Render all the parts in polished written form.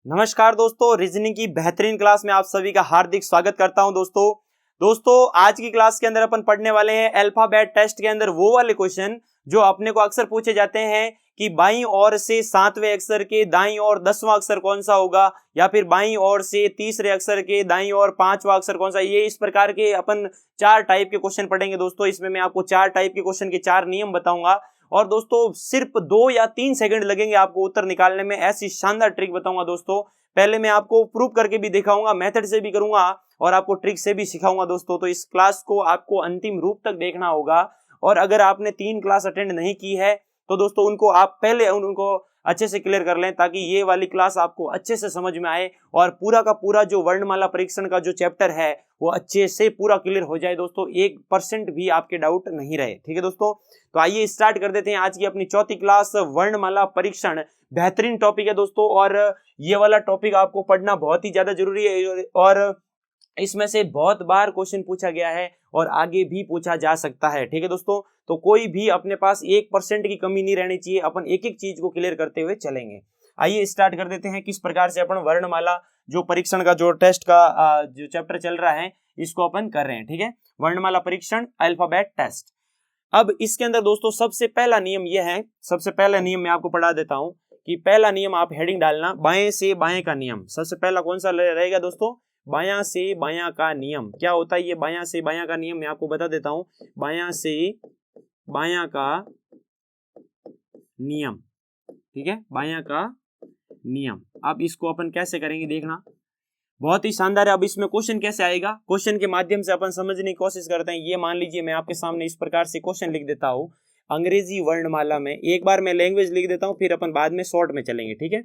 नमस्कार दोस्तों, रीजनिंग की बेहतरीन क्लास में आप सभी का हार्दिक स्वागत करता हूं। दोस्तों आज की क्लास के अंदर अपन पढ़ने वाले हैं अल्फाबेट टेस्ट के अंदर वो वाले क्वेश्चन जो अपने को अक्सर पूछे जाते हैं कि बाईं ओर से 7वें अक्षर के दाईं ओर 10वां अक्षर कौन सा होगा, या फिर बाईं ओर से तीसरे अक्षर के दाईं ओर 5वां अक्षर कौन सा। ये इस प्रकार के अपन 4 टाइप के क्वेश्चन पढ़ेंगे दोस्तों। इसमें मैं आपको 4 टाइप के क्वेश्चन के 4 नियम बताऊंगा और दोस्तों सिर्फ 2 या 3 सेकंड लगेंगे आपको उत्तर निकालने में। ऐसी शानदार ट्रिक बताऊंगा दोस्तों। पहले मैं आपको प्रूव करके भी दिखाऊंगा, मेथड से भी करूंगा और आपको ट्रिक से भी सिखाऊंगा दोस्तों। तो इस क्लास को आपको अंतिम रूप तक देखना होगा। और अगर आपने 3 क्लास अटेंड नहीं की है तो दोस्तों उनको आप पहले उनको अच्छे से क्लियर कर लें, ताकि ये वाली क्लास आपको अच्छे से समझ में आए और पूरा का पूरा जो वर्णमाला परीक्षण का जो चैप्टर है वो अच्छे से पूरा क्लियर हो जाए दोस्तों। 1% भी आपके डाउट नहीं रहे। ठीक है दोस्तों, तो आइए स्टार्ट कर देते हैं आज की अपनी चौथी क्लास वर्णमाला परीक्षण। बेहतरीन टॉपिक है दोस्तों और ये वाला टॉपिक आपको पढ़ना बहुत ही ज्यादा जरूरी है और इसमें से बहुत बार क्वेश्चन पूछा गया है और आगे भी पूछा जा सकता है। ठीक है दोस्तों, तो कोई भी अपने पास 1% की कमी नहीं रहनी चाहिए। अपन एक एक चीज को क्लियर करते हुए चलेंगे। आइए स्टार्ट कर देते हैं किस प्रकार से अपन वर्णमाला जो परीक्षण का जो टेस्ट का जो चैप्टर चल रहा है इसको अपन कर रहे हैं। ठीक है, वर्णमाला परीक्षण अल्फाबेट टेस्ट। अब इसके अंदर दोस्तों सबसे पहला नियम यह है, सबसे पहला नियम मैं आपको पढ़ा देता हूं कि पहला नियम आप हेडिंग डालना बाएं से बाएं का नियम। सबसे पहला कौन सा रहेगा दोस्तों? बायां से बायां का नियम। क्या होता है ये बायां से बायां का नियम? मैं आपको बता देता हूं। बायां से बायां का नियम, ठीक है, बायां का नियम। अब इसको अपन कैसे करेंगे देखना, बहुत ही शानदार है। अब इसमें क्वेश्चन कैसे आएगा, क्वेश्चन के माध्यम से अपन समझने की कोशिश करते हैं। ये मान लीजिए मैं आपके सामने इस प्रकार से क्वेश्चन लिख देता हूं अंग्रेजी वर्णमाला में। एक बार मैं लैंग्वेज लिख देता हूं, फिर अपन बाद में शॉर्ट में चलेंगे। ठीक है,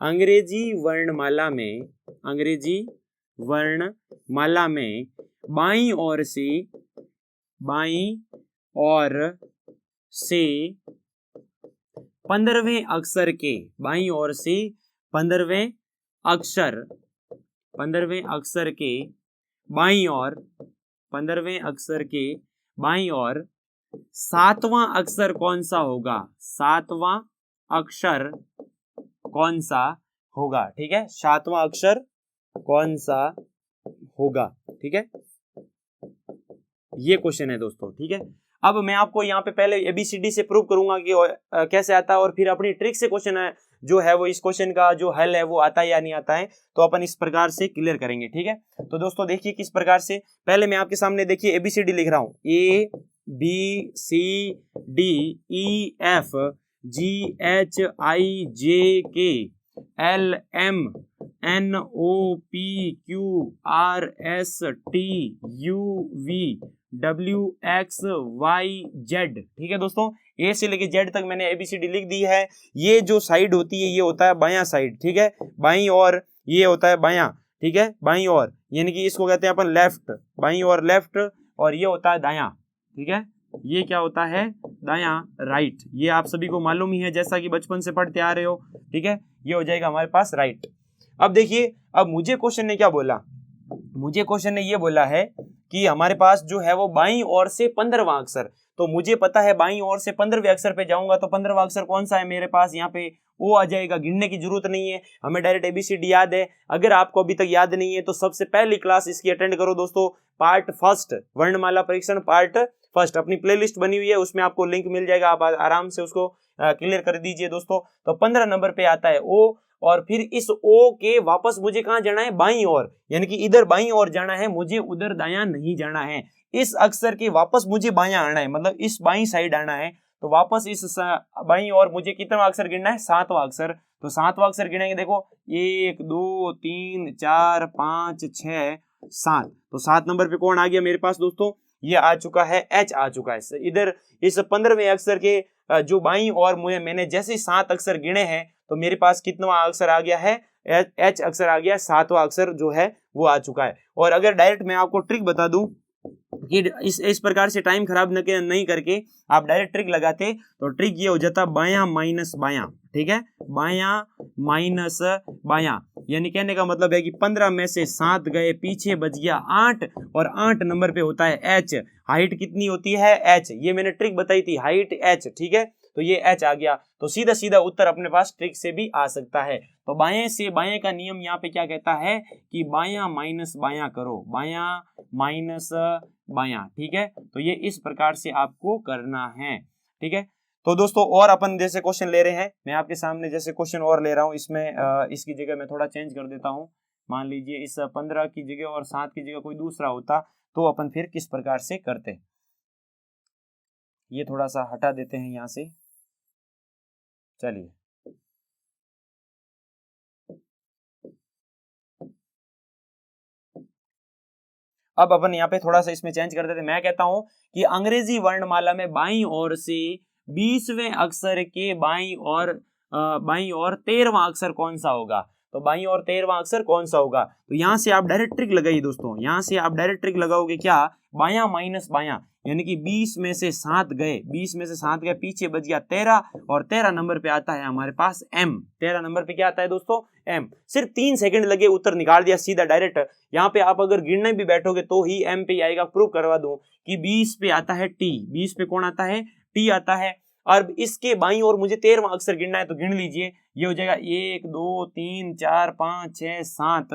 अंग्रेजी वर्णमाला में, अंग्रेजी वर्णमाला में बाईं ओर से, बाईं ओर से 15वें अक्षर के, बाईं ओर से 15वें अक्षर, 15वें अक्षर के बाईं ओर, 15वें अक्षर के बाईं ओर 7वां अक्षर कौन सा होगा, 7वां अक्षर कौन सा होगा। ठीक है, 7वां अक्षर कौन सा होगा। ठीक है, ये क्वेश्चन है दोस्तों। ठीक है, अब मैं आपको यहाँ पे पहले ABCD से प्रूव करूंगा कि कैसे आता है और फिर अपनी ट्रिक से क्वेश्चन है जो है वो इस क्वेश्चन का जो हल है वो आता है या नहीं आता है, तो अपन इस प्रकार से क्लियर करेंगे। ठीक है, तो दोस्तों देखिए किस प्रकार से। पहले मैं आपके सामने देखिए ABCD लिख रहा हूं, ABCDEFGHIJK LMNOPQRSTUVWXYZ। ठीक है दोस्तों, ए से लेके जेड तक मैंने ABCD लिख दी है। ये जो साइड होती है ये होता है बायां साइड। ठीक है, बाईं और ये होता है बायां। ठीक है, बाईं और यानी कि इसको कहते हैं अपन लेफ्ट, बाईं और लेफ्ट, और ये होता है दायां। ठीक है, ये क्या होता है? दायां, राइट। ये आप सभी को मालूम ही है, जैसा कि बचपन से पढ़ते आ रहे हो। ठीक है, ये हो जाएगा हमारे पास राइट। अब देखिए, अब मुझे क्वेश्चन ने क्या बोला, मुझे क्वेश्चन ने ये बोला है कि हमारे पास जो है वो बाईं ओर से 15वां अक्षर, तो मुझे पता है बाईं ओर से 15वें अक्षर पे जाऊंगा तो 15वां अक्षर कौन सा है मेरे पास, यहाँ पे ओ आ जाएगा। गिनने की जरूरत नहीं है, हमें डायरेक्ट ABCD याद है। अगर आपको अभी तक याद नहीं है तो सबसे पहली क्लास इसकी अटेंड करो दोस्तों, पार्ट फर्स्ट, वर्णमाला परीक्षण पार्ट फर्स्ट। अपनी प्लेलिस्ट बनी हुई है, उसमें आपको लिंक मिल जाएगा, आप आराम से उसको क्लियर कर दीजिए दोस्तों। तो 15 नंबर पे आता है ओ, और फिर इस ओ के वापस मुझे कहां जाना है? बाईं ओर, यानी कि इधर बाईं ओर जाना है मुझे, उधर दायां नहीं जाना है। इस अक्षर के वापस मुझे बायां आना है, मतलब इस बाईं साइड आना है। तो वापस इस बाईं ओर मुझे कितना अक्षर गिनना है? 7वां अक्षर। तो 7वां अक्षर गिनेंगे, देखो 1 2 3 4 5 6 7। तो 7 नंबर पे कौन आ गया मेरे पास दोस्तों? ये आ चुका है, H आ चुका है। इधर इस 15वें अक्षर के जो बाईं ओर मैंने जैसे 7 अक्षर गिने हैं तो मेरे पास कितना अक्षर आ गया है? H अक्षर आ गया, 7वां अक्षर जो है वो आ चुका है। और अगर डायरेक्ट मैं आपको ट्रिक बता दूं कि इस प्रकार से टाइम खराब नहीं करके आप डायरेक्ट ट्रिक लगाते, तो ट्रिक ये हो जाता बायां माइनस बायां। ठीक है, बायां माइनस बायां, यानी कहने का मतलब है कि 15 में से 7 गए, पीछे बच गया 8, और 8 नंबर पे होता है H। हाइट कितनी होती है? H। ये मैंने ट्रिक बताई थी, हाइट H। ठीक है, तो ये एच आ गया। तो सीधा सीधा उत्तर अपने पास ट्रिक से भी आ सकता है। तो बाएं से बाएं का नियम यहाँ पे क्या कहता है कि बायां माइनस बायां करो, बायां माइनस बायां, ठीक है। तो ये इस प्रकार से आपको करना है, ठीक है। तो दोस्तों और अपन जैसे क्वेश्चन ले रहे हैं, मैं आपके सामने जैसे क्वेश्चन और ले रहा हूं, इसमें इसकी जगह मैं थोड़ा चेंज कर देता हूं। मान लीजिए इस 15 की जगह और 7 की जगह कोई दूसरा होता तो अपन फिर किस प्रकार से करते। ये थोड़ा सा हटा देते हैं यहां से, चलिए। अब अपन यहाँ पे थोड़ा सा इसमें चेंज कर देते। मैं कहता हूं कि अंग्रेजी वर्णमाला में बाईं ओर से 20वें अक्षर के बाईं और 13वां अक्षर कौन सा होगा। तो बाईं और 13वां अक्षर कौन सा होगा। तो यहां से आप डायरेक्ट ट्रिक लगाइए दोस्तों, यहां से आप डायरेक्ट ट्रिक लगाओगे क्या, बायां माइनस बायां, यानी कि 20 में से 7 गए, 20 में से 7 गए, पीछे बच गया 13 और 13 नंबर पे आता है हमारे पास m। 13 नंबर पे क्या आता है दोस्तों, m। सिर्फ 3 सेकंड लगे, उत्तर निकाल दिया सीधा डायरेक्ट। यहाँ पे आप अगर गिनने भी बैठोगे तो ही m पे आएगा। प्रूव करवा दूं कि 20 पे आता है t, 20 पे कौन आता है, t आता है। और इसके बाईं ओर मुझे 13वां अक्षर गिनना है, तो गिन लीजिए। ये हो जाएगा 1 2 3 4 5 6 7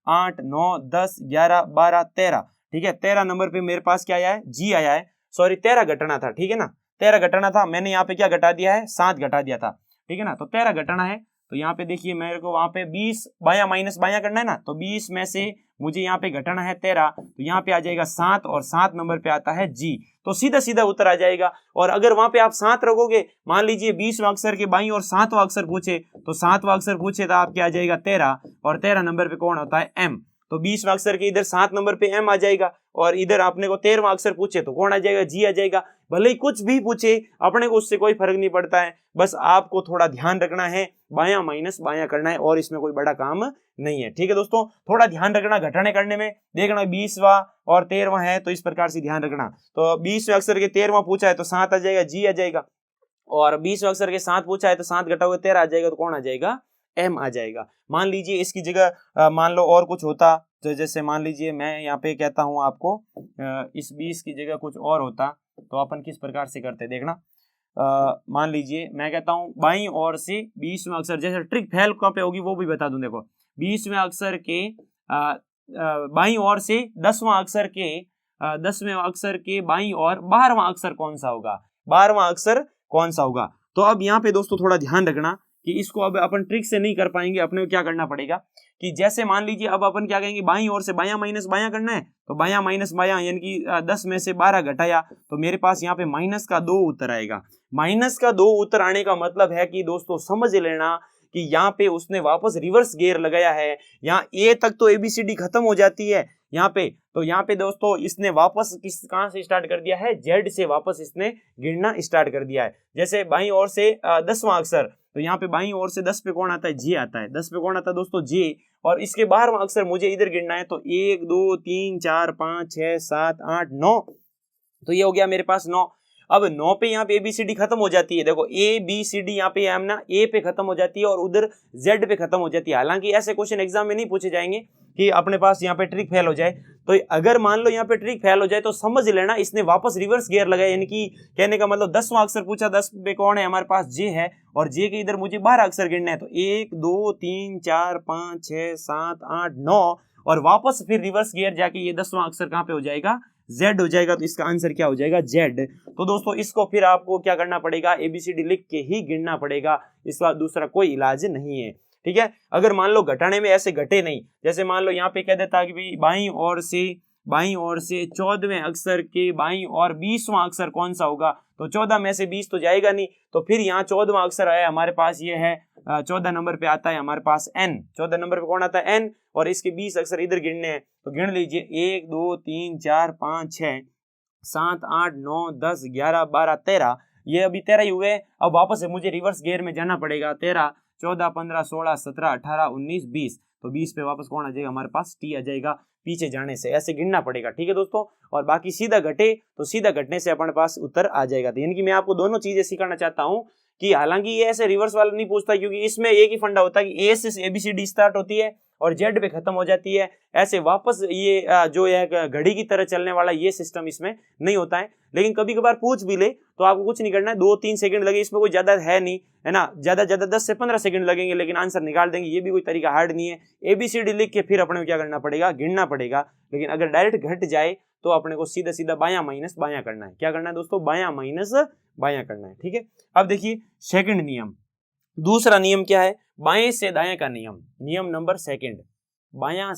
8 9 10 11 12 13, ठीक है। 13 नंबर पे मेरे पास क्या आया है, जी आया है। सॉरी 13 घटाना था, ठीक है ना, 13 घटाना था। मैंने यहाँ पे क्या घटा दिया है, 7 घटा दिया था, ठीक है ना। तो 13 घटाना है, तो यहाँ पे देखिए मेरे को वहां पे 20 बायां माइनस बायां करना है ना, तो 20 में से मुझे यहाँ पे घटाना है 13, तो यहाँ पे आ जाएगा 7 और 7 नंबर पे आता है जी। तो सीधा सीधा उत्तर आ जाएगा। और अगर वहां पे आप 7 रखोगे, मान लीजिए 20वां अक्षर के बाईं और 7वां अक्षर पूछे, तो 7वां अक्षर पूछे तो आपके आ जाएगा 13 और 13 नंबर पे कौन होता है, m। तो 20वां अक्षर के इधर 7 नंबर पे m आ जाएगा और इधर आपने को 13वां अक्षर पूछे तो कौन आ जाएगा, जी आ जाएगा। भले ही कुछ भी पूछे अपने को उससे कोई फर्क नहीं पड़ता है, बस आपको थोड़ा ध्यान रखना है, बायां माइनस बायां करना है और इसमें कोई बड़ा काम नहीं है, ठीक है दोस्तों। थोड़ा ध्यान रखना घटाने करने में, देखना 20वां और 13वां है तो इस प्रकार से ध्यान रखना। तो 20वें अक्षर के 13वां पूछा है तो 7 आ जाएगा, जी आ जाएगा। और 20वें अक्षर के 7 पूछा है तो 7 घटाओगे 13 आ जाएगा, तो कौन आ जाएगा, m आ जाएगा। मान लीजिए इसकी जगह मान लो और कुछ होता, तो जैसे मान लीजिए मैं यहाँ पे कहता हूँ आपको इस 20 की जगह कुछ और होता, तो अपन किस प्रकार से करते देखना। मान लीजिए मैं कहता हूँ बाईं ओर से 20वें अक्षर, जैसे ट्रिक फेल कहाँ पे होगी वो भी बता दूं। देखो 20वें अक्षर के बाईं ओर से 10वां अक्षर के 10वें अक्षर के बाईं ओर 12वां अक्षर कौन सा होगा, 12वां अक्षर कौन सा होगा। तो अब यहाँ पे दोस्तों थोड़ा ध्यान रखना कि इसको अब अपन ट्रिक से नहीं कर पाएंगे, अपने को क्या करना पड़ेगा कि जैसे मान लीजिए अब अपन क्या कहेंगे, बाईं ओर से बायां माइनस बायां करना है, तो बायां माइनस बायां यानी कि 10 में से 12 घटाया, तो मेरे पास यहाँ पे माइनस का 2 उत्तर आएगा। माइनस का 2 उत्तर आने का मतलब है कि दोस्तों समझ लेना कि यहाँ पे उसने वापस रिवर्स गियर लगाया है। यहाँ ए तक तो एबीसीडी खत्म हो जाती है यहाँ पे, तो यहाँ पे दोस्तों इसने वापस कहाँ से स्टार्ट कर दिया है, जेड से वापस इसने गिनना स्टार्ट कर दिया है। जैसे बाईं ओर से 10वां अक्षर, तो यहाँ पे बाईं ओर से 10 पे कौन आता है, जे आता है। 10 पे कौन आता है दोस्तों, जे। और इसके 12वां अक्षर मुझे इधर गिनना है, तो 1 2 3 4 5 6 7 8 9, तो ये हो गया मेरे पास 9। अब 9 पे यहाँ पे एबीसीडी खत्म हो जाती है। देखो ए बी सी डी यहाँ पे एम ना ए पे खत्म हो जाती है और उधर जेड पे खत्म हो जाती है। हालांकि ऐसे क्वेश्चन एग्जाम में नहीं पूछे जाएंगे कि अपने पास यहाँ पे ट्रिक फेल हो जाए, तो अगर मान लो यहाँ पे ट्रिक फेल हो जाए तो समझ लेना इसने वापस रिवर्स गियर लगाया, यानी कि कहने का मतलब 10वां अक्षर पूछा, 10 पे कौन है हमारे पास, जे है, और जे के इधर मुझे 12 अक्षर गिनना है, तो 1 2 3 4 5 6 7 8 9 और वापस फिर रिवर्स गियर जाके ये 10वां अक्षर कहाँ पे हो जाएगा, जेड हो जाएगा। तो इसका आंसर क्या हो जाएगा, जेड। तो दोस्तों इसको फिर आपको क्या करना पड़ेगा, एबीसीडी लिख के ही गिनना पड़ेगा, इसका दूसरा कोई इलाज नहीं है, ठीक है। अगर मान लो घटाने में ऐसे घटे नहीं, जैसे मान लो यहाँ पे कह देता कि भाई बाईं ओर से 14वें अक्षर के बाईं और 20वां अक्षर कौन सा होगा, तो 14 में से 20 तो जाएगा नहीं, तो फिर यहाँ 14वां अक्षर आया हमारे पास, ये है 14 नंबर पे आता है हमारे पास n। 14 नंबर पे कौन आता है, n, और इसके 20 अक्षर इधर गिनने हैं, तो गिन लीजिए 1 2 3 4 5 6 7 8 9 10 11 12 13, ये अभी 13 ही हुए। अब वापस से मुझे रिवर्स गियर में जाना पड़ेगा, 13 14 15 16 17 18 19 20, तो 20 पे वापस कौन आ जाएगा हमारे पास, टी आ जाएगा पीछे जाने से, ऐसे गिनना पड़ेगा, ठीक है दोस्तों। और बाकी सीधा घटे तो सीधा घटने से अपने पास उत्तर आ जाएगा। तो यानी कि मैं आपको दोनों चीजें सिखाना चाहता हूँ कि हालांकि ये ऐसे रिवर्स वाला नहीं पूछता, क्योंकि इसमें एक ही फंडा होता है कि ए से एबीसीडी स्टार्ट होती है और जेड पे खत्म हो जाती है। ऐसे वापस ये जो है घड़ी की तरह चलने वाला ये सिस्टम इसमें नहीं होता है। लेकिन कभी कभार पूछ भी ले तो आपको कुछ नहीं करना है, 2-3 सेकंड लगे, इसमें कोई ज्यादा है नहीं, है ना, ज्यादा 10 से 15 सेकंड लगेंगे लेकिन आंसर निकाल देंगे। ये भी कोई तरीका हार्ड नहीं है। ABCD लिख के फिर अपने को क्या करना पड़ेगा, गिनना पड़ेगा। लेकिन अगर डायरेक्ट घट जाए तो अपने को सीधा सीधा बायां माइनस बायां करना है। क्या करना है दोस्तों, बायां माइनस बायां करना है। ठीक है, अब देखिए सेकंड नियम, दूसरा नियम क्या है, बाएं से दाएं का नियम, नियम नंबर सेकंड, बायां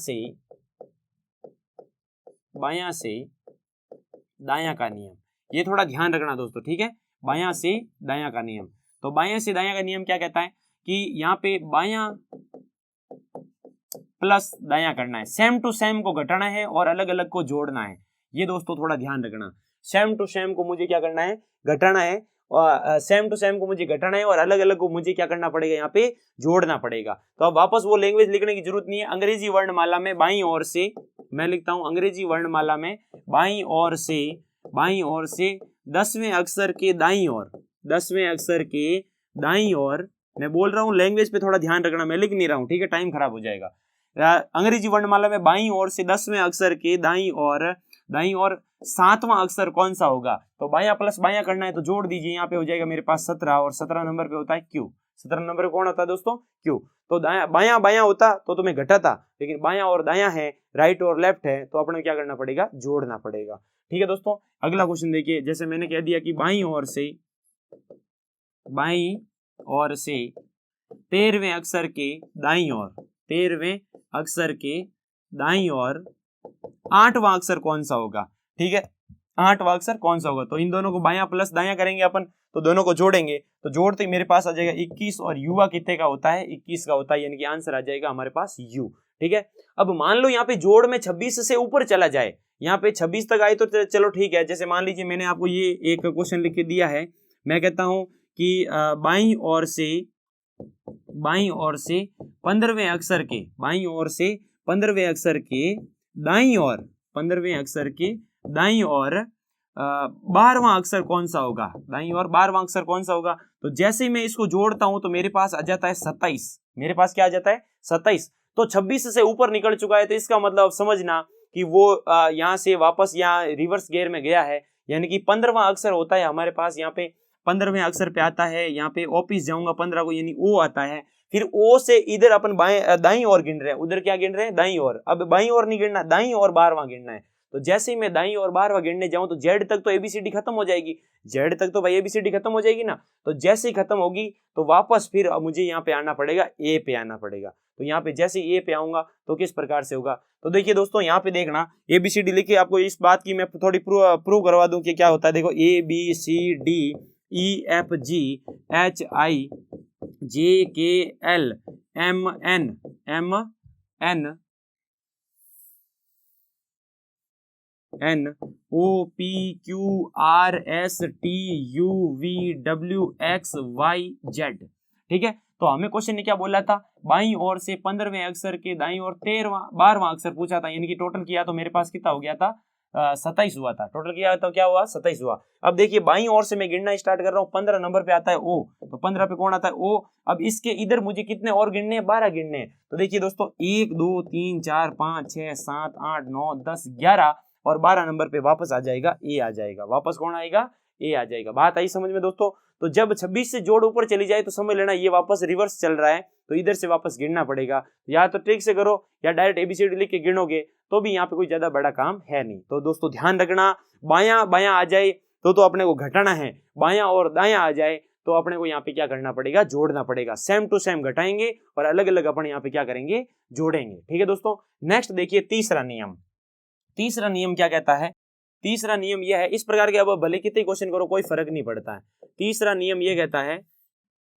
से दायां का नियम। ये थोड़ा ध्यान रखना दोस्तों, ठीक है, बायां से दायां का नियम। तो बायां से दायां का नियम क्या कहता है कि यहाँ पे बायां प्लस दायां करना है, सेम टू सेम को घटाना है और अलग अलग को जोड़ना है। ये दोस्तों थोड़ा ध्यान रखना, सेम टू सेम को मुझे क्या करना है, घटाना है, और सेम टू सेम को मुझे घटाना है और अलग अलग को मुझे क्या करना पड़ेगा, यहाँ पे जोड़ना पड़ेगा। तो अब वापस वो लैंग्वेज लिखने की जरूरत नहीं है। अंग्रेजी वर्णमाला में बाईं ओर से मैं लिखता हूं, अंग्रेजी वर्णमाला में बाईं ओर से 10वें अक्षर के दाईं ओर, 10वें अक्षर के दाईं ओर, मैं बोल रहा हूं लैंग्वेज पे थोड़ा ध्यान रखना, मैं लिख नहीं रहा हूं, ठीक है, टाइम खराब हो जाएगा। अंग्रेजी वर्णमाला में बाईं ओर से 10वें अक्षर के दाईं ओर 7वां अक्षर कौन सा होगा, तो बायां प्लस बायां करना है तो जोड़ दीजिए। यहाँ पे हो जाएगा मेरे पास 17 और 17 नंबर पे होता है क्यू। 17 नंबर पे कौन होता है दोस्तों, क्यू। तो बायां बायां होता तो तुम्हें घटाता, लेकिन बायां और दायां है, राइट और लेफ्ट है, तो अपने क्या करना पड़ेगा, जोड़ना पड़ेगा। ठीक है दोस्तों, अगला क्वेश्चन देखिए, जैसे मैंने कह दिया कि बाईं ओर से 13वें अक्षर के दाईं ओर, 13वें अक्षर के दाईं ओर 8वां अक्षर कौन सा होगा, ठीक है, 8वां अक्षर कौन सा होगा। तो इन दोनों को बायां प्लस दायां करेंगे अपन, तो दोनों को जोड़ेंगे, तो जोड़ते मेरे पास आ जाएगा 21 और युवा कितने का होता है, 21 का होता है, यानी कि आंसर आ जाएगा हमारे पास यू। ठीक है, अब मान लो यहाँ पे जोड़ में 26 से ऊपर चला जाए, यहाँ पे 26 तक आए तो चलो ठीक है। जैसे मान लीजिए मैंने आपको ये एक क्वेश्चन लिख के दिया है, मैं कहता हूं कि बाईं ओर से 15वें अक्षर के, बाईं ओर से 15वें अक्षर के दाईं ओर, 15वें अक्षर के दाईं ओर 12वां अक्षर कौन सा होगा, दाईं ओर 12वां अक्षर कौन सा होगा। तो जैसे ही मैं इसको जोड़ता हूं तो मेरे पास आ जाता है 27, मेरे पास क्या आ जाता है 27। तो 26 से ऊपर निकल चुका है, तो इसका मतलब समझना कि वो यहाँ से वापस यहाँ रिवर्स गियर में गया है, यानी कि 15वां अक्षर होता है हमारे पास, यहाँ पे 15वें अक्षर पे आता है, यहाँ पे ऑफिस जाऊंगा 15 को, यानी ओ आता है। फिर ओ से इधर अपन दाईं ओर गिन रहे हैं, उधर क्या गिन रहे हैं, दाईं ओर। अब बाईं ओर नहीं गिनना, दाईं ओर 12वां गिनना है। तो जैसे ही मैं दाईं ओर 12वां गिनने जाऊं तो जेड तक तो एबीसीडी खत्म हो जाएगी, जेड तक तो भाई एबीसीडी खत्म हो जाएगी ना। तो जैसे ही खत्म होगी तो वापस फिर मुझे यहाँ पे आना पड़ेगा, ए पे आना पड़ेगा। तो यहाँ पे जैसे ए पे आऊंगा तो किस प्रकार से होगा, तो देखिए दोस्तों यहाँ पे देखना, एबीसीडी लिखे, आपको इस बात की मैं थोड़ी प्रूव करवा दूं कि क्या होता है। देखो ABCD EFG HI JKL MN OPQRSTUVWXYZ। ठीक है, तो हमें क्वेश्चन ने क्या बोला था, बाईं ओर से 15वें अक्षर के दाईं ओर 12वां अक्षर पूछा था, यानी कि टोटल किया तो मेरे पास कितना हो गया था, 27 हुआ था। टोटल किया तो क्या हुआ, 27 हुआ। अब देखिए बाईं ओर से मैं गिनना स्टार्ट कर रहा हूँ, 15 नंबर पे आता है ओ, तो 15 पे कौन आता है, ओ। अब इसके इधर मुझे कितने और गिनने हैं, 12 गिनने हैं। तो देखिए दोस्तों 1 2 3 4 5 6 7 8 9 10 11 और 12 नंबर पे वापस आ जाएगा ए, आ जाएगा वापस, कौन आएगा, ए आ जाएगा। बात आई समझ में दोस्तों। तो जब 26 से जोड़ ऊपर चली जाए तो समझ लेना ये वापस रिवर्स चल रहा है, तो इधर से वापस गिनना पड़ेगा। या तो ट्रिक से करो या डायरेक्ट एबीसीडी लिख के गिनोगे तो भी यहाँ पे कोई ज्यादा बड़ा काम है नहीं। तो दोस्तों ध्यान रखना, बायां बायां आ जाए तो अपने को घटाना है, बायां और दायां आ जाए तो अपने को यहाँ पे क्या करना पड़ेगा, जोड़ना पड़ेगा। सेम टू सेम घटाएंगे और अलग अलग अपन यहाँ पे क्या करेंगे, जोड़ेंगे। ठीक है दोस्तों, नेक्स्ट देखिए तीसरा नियम। तीसरा नियम क्या कहता है, तीसरा नियम यह है, इस प्रकार के अब भले कितने क्वेश्चन करो कोई फर्क नहीं पड़ता है। तीसरा नियम यह कहता है,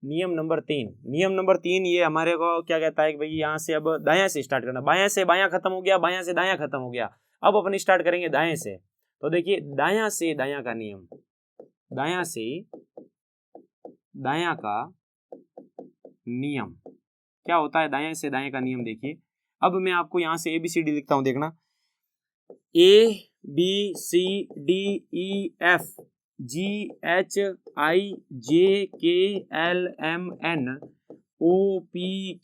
नियम नंबर 3 ये हमारे को क्या कहता है कि भाई यहाँ से अब दायां से स्टार्ट करना, बायां से बायां खत्म हो गया, बायां से दायां खत्म हो गया, अब अपन स्टार्ट करेंगे दाएं से। तो देखिए दायां से दायां का नियम, दायां से दायां का नियम क्या होता है, दायां से दायां का नियम देखिए। अब मैं आपको यहाँ से ABCD लिखता हूं, देखना ABCDEFGHIJKLMN OPQRSTUVWXYZ।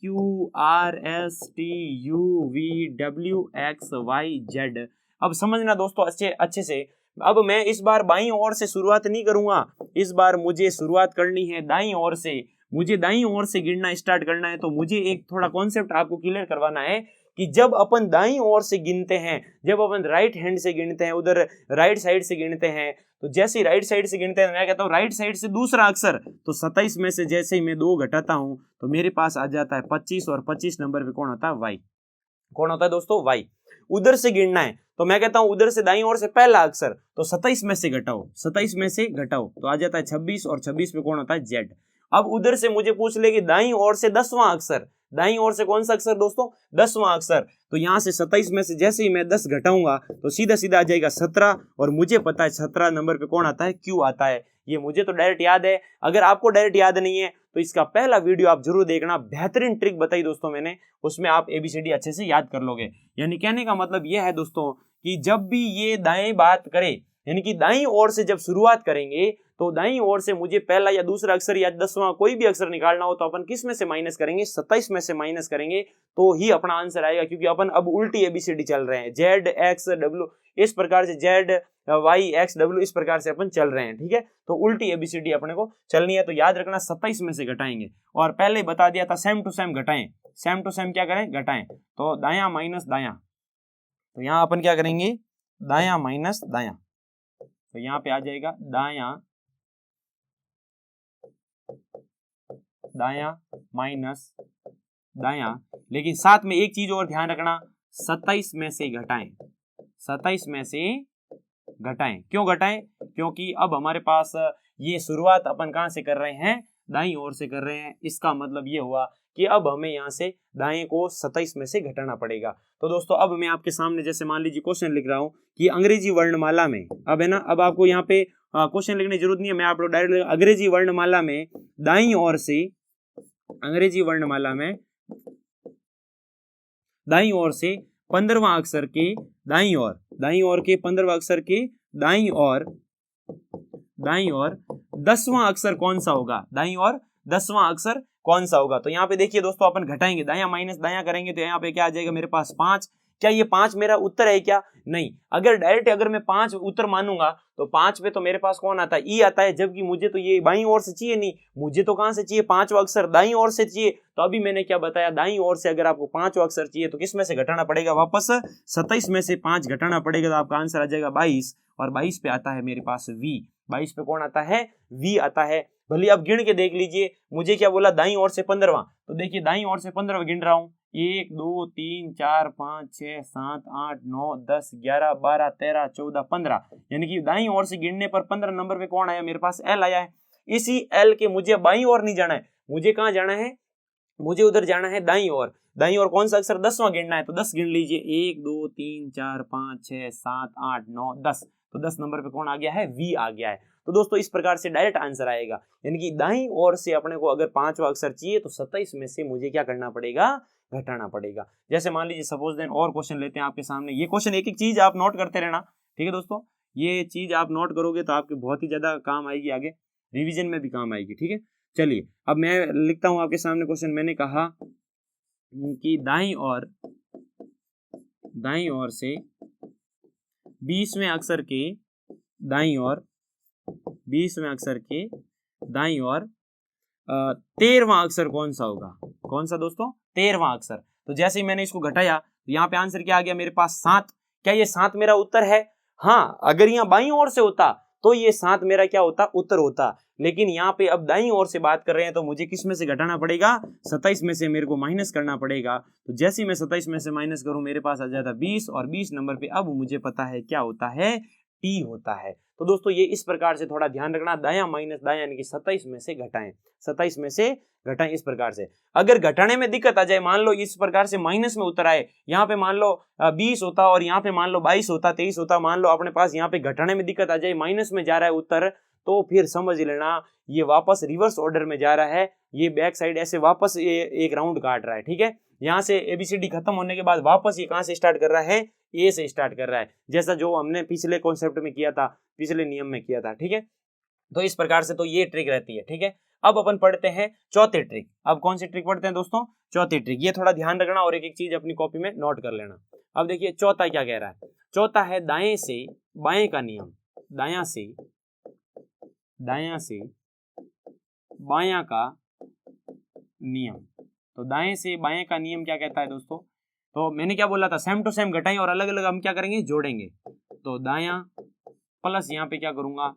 अब समझना दोस्तों अच्छे से। अब मैं इस बार बाईं ओर से शुरुआत नहीं करूंगा, इस बार मुझे शुरुआत करनी है दाईं ओर से। मुझे दाईं ओर से गिनना स्टार्ट करना है। तो मुझे एक थोड़ा कॉन्सेप्ट आपको क्लियर करवाना है कि जब अपन दाईं ओर से गिनते हैं, जब अपन राइट हैंड से गिनते हैं, उधर राइट साइड से गिनते हैं, तो जैसे ही राइट साइड से गिनते हैं, मैं कहता हूँ राइट साइड से दूसरा अक्षर, तो 27 में से जैसे ही मैं 2 घटाता हूं तो मेरे पास आ जाता है 25, और 25 नंबर पे कौन होता है? वाई। कौन होता है दोस्तों? वाई। उधर से गिनना है तो मैं कहता हूं उधर से दाईं ओर से पहला अक्षर, तो 27 में से घटाओ, 27 में से घटाओ तो आ जाता है 26, और 26 पे कौन होता है? जेड। अब उधर से मुझे पूछ ले कि दाईं ओर से 10वां अक्षर, दाईं ओर से कौन सा अक्षर दोस्तों? 10वां अक्षर। तो यहां से 27 में से जैसे ही मैं 10 घटाऊंगा तो सीधा सीधा आ जाएगा 17, और मुझे पता है 17 नंबर पे कौन आता है? क्यू आता है। ये मुझे तो डायरेक्ट याद है। अगर आपको डायरेक्ट याद नहीं है तो इसका पहला वीडियो आप जरूर देखना, बेहतरीन ट्रिक बताई दोस्तों मैंने, उसमें आप एबीसीडी अच्छे से याद कर लोगे। यानी कहने का मतलब यह है दोस्तों कि जब भी ये दाएं बात करे, यानी कि दाईं ओर से जब शुरुआत करेंगे तो दाईं ओर से मुझे पहला या दूसरा अक्षर या 10वां कोई भी अक्षर निकालना हो तो अपन किस में से माइनस करेंगे? 27 में से माइनस करेंगे तो ही अपना आंसर आएगा, क्योंकि अपन अब उल्टी एबीसीडी चल रहे हैं। जेड एक्स डब्ल्यू इस प्रकार से, जेड वाई एक्स डब्ल्यू इस प्रकार से अपन चल रहे हैं। ठीक है, तो उल्टी एबीसीडी अपने को चलनी है। तो याद रखना 27 में से घटाएंगे, और पहले ही बता दिया था सेम टू सेम घटाएं। सेम टू सेम क्या करें? घटाएं। तो दायां माइनस दायां, तो यहां अपन क्या करेंगे? दायां माइनस दायां, तो यहां पे आ जाएगा दायां दायां माइनस दायां। लेकिन साथ में एक चीज और ध्यान रखना, 27 में से घटाएं, 27 में से घटाएं। क्यों घटाएं? क्योंकि अब हमारे पास ये शुरुआत अपन कहां से कर रहे हैं? दाईं ओर से कर रहे हैं। इसका मतलब ये हुआ कि अब हमें यहां से दाएं को 27 में से घटाना पड़ेगा। तो दोस्तों अब मैं आपके सामने जैसे मान लीजिए क्वेश्चन लिख रहा हूं कि अंग्रेजी वर्णमाला में, अब है ना, अब आपको यहाँ पे क्वेश्चन लिखने की जरूरत नहीं है, मैं आप लोग डायरेक्ट अंग्रेजी वर्णमाला में दाईं ओर से, अंग्रेजी वर्णमाला में दाईं ओर से 15वां अक्षर के दाईं ओर, दाईं ओर के 15वां अक्षर के दाईं ओर, दाईं ओर 10वां अक्षर कौन सा होगा? दाईं ओर 10वां अक्षर कौन सा होगा? तो यहाँ पे देखिए दोस्तों अपन घटाएंगे, दायां माइनस दायां करेंगे तो यहाँ पे क्या आ जाएगा मेरे पास? 5। क्या ये 5 मेरा उत्तर है क्या? नहीं। अगर डायरेक्ट अगर मैं 5 उत्तर मानूंगा तो 5 पे तो मेरे पास कौन आता है? ई आता है, जबकि मुझे तो ये बाईं ओर से चाहिए नहीं, मुझे तो कहां से चाहिए? 5वां अक्षर दाईं ओर से चाहिए। तो अभी मैंने क्या बताया? दाईं ओर से अगर आपको 5वां अक्षर चाहिए तो किस में से घटाना पड़ेगा? वापस 27 में से 5 घटाना पड़ेगा, तो आपका आंसर आ जाएगा 22, और 22 पे आता है मेरे पास वी। 22 पे कौन आता है? वी आता है। भले अब गिन के देख लीजिए, मुझे क्या बोला? दाईं ओर से 15वां, तो देखिए दाईं ओर से 15वां गिन रहा हूं, 1 2 3 4 5 6 7 8 9 10 11 12 13 14 15, यानी कि दाईं ओर से गिनने पर 15 नंबर पे कौन आया मेरे पास? एल आया है। इसी एल के मुझे बाईं ओर नहीं जाना है, मुझे कहां जाना है? मुझे उधर जाना है दाईं ओर। दाईं ओर कौन सा अक्षर? 10वां गिनना है, तो 10 गिन लीजिए, 1 2 3 4 5 6 7 8 9 10, तो 10 नंबर पे कौन आ गया है? वी आ गया है। तो दोस्तों इस प्रकार से डायरेक्ट आंसर आएगा, यानी कि दाईं ओर से अपने को अगर 5वां अक्षर चाहिए तो 27 में से मुझे क्या करना पड़ेगा? घटाना पड़ेगा। जैसे मान लीजिए सपोज देन और क्वेश्चन लेते हैं आपके सामने। ये क्वेश्चन एक एक चीज आप नोट करते रहना, ठीक है दोस्तों, ये चीज आप नोट करोगे तो आपके बहुत ही ज्यादा काम आएगी, आगे रिविजन में भी काम आएगी। ठीक है, चलिए अब मैं लिखता हूं आपके सामने क्वेश्चन। मैंने कहा कि दाईं ओर से 20वें अक्षर के दाईं ओर, 20वें अक्षर के दाईं ओर 13वां अक्षर कौन सा होगा? कौन सा दोस्तों? 13वां अक्षर। तो जैसे ही मैंने इसको घटाया तो यहाँ पे आंसर क्या आ गया मेरे पास? 7। क्या ये 7 मेरा उत्तर है? हाँ, अगर यहाँ बाईं ओर से होता तो ये 7 मेरा क्या होता? उत्तर होता। लेकिन यहाँ पे अब दाईं ओर से बात कर रहे हैं तो मुझे किस में से घटाना पड़ेगा? 27 में से मेरे को माइनस करना पड़ेगा। तो जैसे ही मैं 27 में से माइनस करूं मेरे पास आ जाता 20, और 20 नंबर पे अब मुझे पता है क्या होता है? टी होता है। तो दोस्तों ये इस प्रकार से थोड़ा ध्यान रखना, दायां माइनस दायां, यानी कि 27 में से घटाएं, 27 में से घटाएं इस प्रकार से। अगर घटाने में दिक्कत आ जाए, मान लो इस प्रकार से माइनस में उत्तर आए, यहाँ पे मान लो 20 होता और यहाँ पे मान लो 22 होता, 23 होता, मान लो अपने पास यहाँ पे घटाने में दिक्कत आ जाए, माइनस में जा रहा है उत्तर, तो फिर समझ लेना ये वापस रिवर्स ऑर्डर में जा रहा है, ये बैक साइड ऐसे वापस एक राउंड काट रहा है। ठीक है, यहाँ से एबीसीडी खत्म होने के बाद वापस ये कहां से स्टार्ट कर रहा है? ए से स्टार्ट कर रहा है, जैसा जो हमने पिछले कॉन्सेप्ट में किया था, पिछले नियम में किया था। ठीक है, तो इस प्रकार से तो ये ट्रिक रहती है। ठीक है, अब अपन पढ़ते हैं चौथी ट्रिक। अब कौन सी ट्रिक पढ़ते हैं दोस्तों? चौथी ट्रिक। ये थोड़ा ध्यान रखना और एक एक चीज अपनी कॉपी में नोट कर लेना। अब देखिए चौथा क्या कह रहा है। चौथा है दाएं से बाएं का नियम। दायां से बायां का नियम। तो दाएं से बाएं का नियम क्या कहता है दोस्तों? तो मैंने क्या बोला था, सेम टू सेम घटाएं और अलग अलग हम क्या करेंगे, जोड़ेंगे। तो दायां प्लस यहाँ पे क्या करूंगा,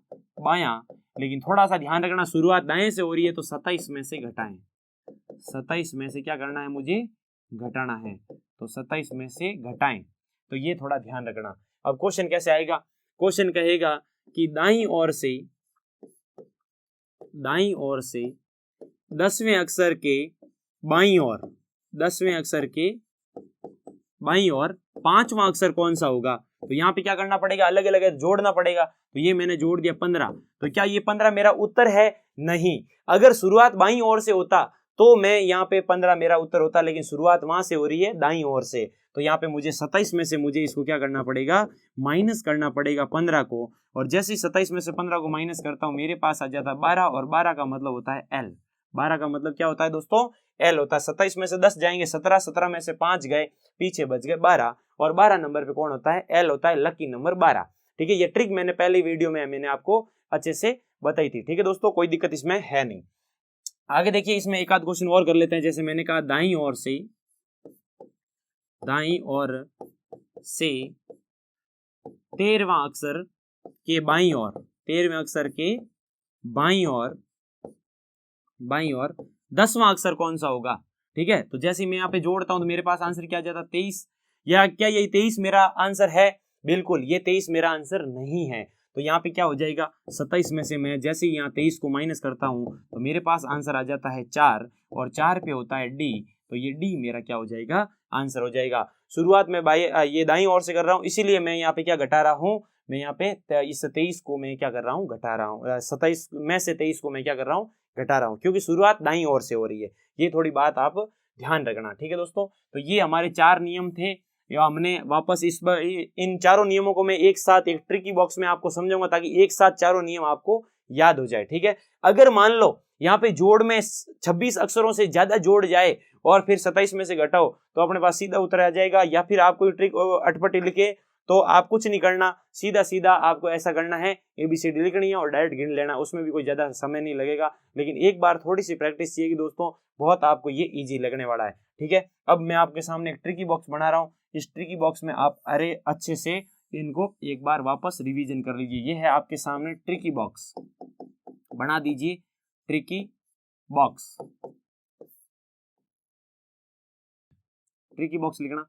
बायां। लेकिन थोड़ा सा ध्यान रखना, शुरुआत दाएं से हो रही है तो 27 में से घटाएं। 27 में से क्या करना है, मुझे घटाना है। तो 27 में से घटाएं। तो ये थोड़ा ध्यान रखना। अब क्वेश्चन कैसे आएगा? क्वेश्चन कहेगा कि दाईं ओर से 10वें अक्षर के बाईं ओर, 10वें अक्षर के बाईं ओर 5वां अक्षर कौन सा होगा? तो यहाँ पे क्या करना पड़ेगा, अलग अलग जोड़ना पड़ेगा। तो ये मैंने जोड़ दिया 15। तो क्या ये 15 मेरा उत्तर है? नहीं। अगर शुरुआत बाईं ओर से होता तो मैं यहाँ पे 15 मेरा उत्तर होता, लेकिन शुरुआत वहां से हो रही है दाईं ओर से। तो यहाँ पे मुझे 27 में से मुझे इसको क्या करना पड़ेगा, माइनस करना पड़ेगा 15 को। और जैसे ही 27 में से 15 को माइनस करता हूँ मेरे पास आ जाता है 12, और 12 का मतलब होता है L। 12 का मतलब क्या होता है दोस्तों? L होता है। 27 में से 10 जाएंगे 17, 17 में से 5 गए, पीछे बच गए 12, और 12 नंबर पे कौन होता है? L होता है, लकी नंबर 12। ठीक है, ये ट्रिक मैंने पहली वीडियो में मैंने आपको अच्छे से बताई थी। ठीक है दोस्तों, कोई दिक्कत इसमें है नहीं। आगे देखिए, इसमें एक आध क्वेश्चन और कर लेते हैं। जैसे मैंने कहा दाईं ओर से 13वां अक्षर के बाईं ओर, 13वें अक्षर के बाईं ओर 10वां अक्षर कौन सा होगा? ठीक है, तो जैसे मैं यहाँ पे जोड़ता हूं तो मेरे पास आंसर क्या आ जाता है, 23। या क्या यही 23 मेरा आंसर है? बिल्कुल, ये 23 मेरा आंसर नहीं है। तो यहाँ पे क्या हो जाएगा, 27 में से मैं जैसे यहाँ 23 को माइनस करता हूँ तो मेरे पास आंसर आ जाता है 4, और 4 पे होता है D। तो ये D मेरा क्या हो जाएगा, आंसर हो जाएगा। शुरुआत में ये दाईं ओर से कर रहा हूँ, इसीलिए मैं यहाँ पे क्या घटा रहा हूँ, मैं यहाँ पे इस 23 को मैं क्या कर रहा हूँ, घटा रहा हूँ। 27 में से 23 को मैं क्या कर रहा हूँ, घटा रहा हूँ, क्योंकि शुरुआत दाईं ओर से हो रही है। ये थोड़ी बात आप ध्यान रखना। ठीक है दोस्तों, तो ये हमारे 4 नियम थे। या हमने वापस इन चारों नियमों को मैं एक साथ एक ट्रिकी बॉक्स में आपको समझाऊंगा, ताकि एक साथ चारों नियम आपको याद हो जाए। ठीक है, अगर मान लो यहाँ पे जोड़ में 26 अक्षरों से ज्यादा जोड़ जाए और फिर 27 में से घटाओ तो अपने पास सीधा उत्तर आ जाएगा। या फिर आप कोई ट्रिक अटपटी लिखे तो आप कुछ नहीं करना, सीधा सीधा आपको ऐसा करना है, ABCD लिखनी है और डायरेक्ट गिन लेना। उसमें भी कोई ज्यादा समय नहीं लगेगा, लेकिन एक बार थोड़ी सी प्रैक्टिस चाहिए दोस्तों, बहुत आपको ये इजी लगने वाला है। ठीक है, अब मैं आपके सामने एक ट्रिकी बॉक्स बना रहा हूँ। इस ट्रिकी बॉक्स में आप अच्छे से इनको एक बार वापस रिवीजन कर लीजिए। ये है आपके सामने ट्रिकी बॉक्स, बना दीजिए ट्रिकी बॉक्स। ट्रिकी बॉक्स लिखना।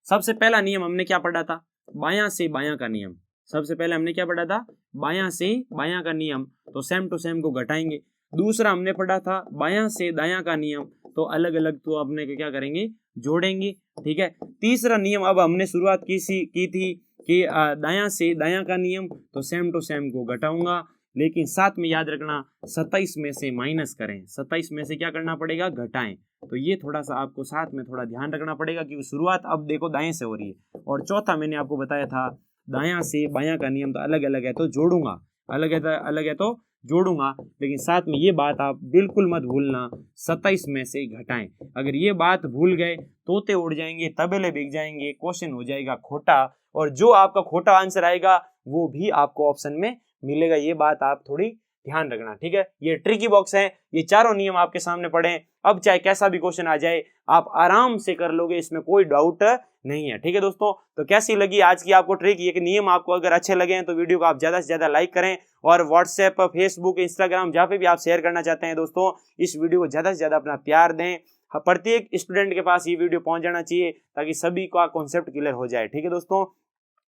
सबसे पहला नियम हमने क्या पढ़ा था, बायां से बायां का नियम। सबसे पहले हमने क्या पढ़ा था, बायां से बायां का नियम, तो सेम टू सेम को घटाएंगे। दूसरा हमने पढ़ा था बायां से दायां का नियम, तो अलग अलग तो अपने क्या करेंगे, जोड़ेंगे। ठीक है, तीसरा नियम अब हमने शुरुआत की थी कि दायां से दायां का नियम, तो सेम टू सेम को घटाऊंगा। लेकिन साथ में याद रखना 27 में से माइनस करें, 27 में से क्या करना पड़ेगा, घटाएं। तो ये थोड़ा सा आपको साथ में थोड़ा ध्यान रखना पड़ेगा, क्योंकि शुरुआत अब देखो दाएं से हो रही है। और चौथा मैंने आपको बताया था दायां से बायां का नियम, तो अलग अलग है तो जोड़ूंगा, अलग है तो जोड़ूंगा। लेकिन साथ में ये बात आप बिल्कुल मत भूलना, 27 में से घटाएं। अगर ये बात भूल गए तोते उड़ जाएंगे, तबेले बिक जाएंगे, क्वेश्चन हो जाएगा खोटा, और जो आपका खोटा आंसर आएगा वो भी आपको ऑप्शन में मिलेगा। ये बात आप थोड़ी ध्यान रखना। ठीक है, ये ट्रिकी बॉक्स है, ये चारों नियम आपके सामने पड़े हैं। अब चाहे कैसा भी क्वेश्चन आ जाए आप आराम से कर लोगे, इसमें कोई डाउट नहीं है। ठीक है दोस्तों, तो कैसी लगी आज की आपको ट्रिक? ये नियम आपको अगर अच्छे लगे हैं तो वीडियो को आप ज्यादा से ज्यादा लाइक करें, और व्हाट्सएप, फेसबुक, इंस्टाग्राम जहाँ पे भी आप शेयर करना चाहते हैं दोस्तों, इस वीडियो को ज्यादा से ज्यादा अपना प्यार दें। प्रत्येक स्टूडेंट के पास ये वीडियो पहुंच जाना चाहिए, ताकि सभी का कॉन्सेप्ट क्लियर हो जाए। ठीक है दोस्तों,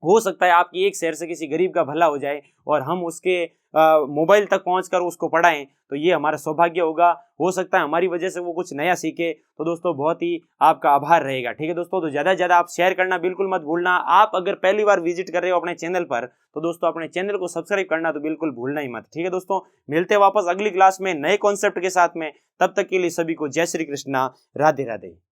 हो सकता है आपकी एक शेयर से किसी गरीब का भला हो जाए और हम उसके मोबाइल तक पहुंचकर उसको पढ़ाएं, तो ये हमारा सौभाग्य होगा। हो सकता है हमारी वजह से वो कुछ नया सीखे, तो दोस्तों बहुत ही आपका आभार रहेगा। ठीक है दोस्तों, तो ज्यादा से ज्यादा आप शेयर करना बिल्कुल मत भूलना। आप अगर पहली बार विजिट कर रहे हो अपने चैनल पर, तो दोस्तों अपने चैनल को सब्सक्राइब करना तो बिल्कुल भूलना ही मत। ठीक है दोस्तों, मिलते हैं वापस अगली क्लास में नए कॉन्सेप्ट के साथ में। तब तक के लिए सभी को जय श्री कृष्णा, राधे राधे।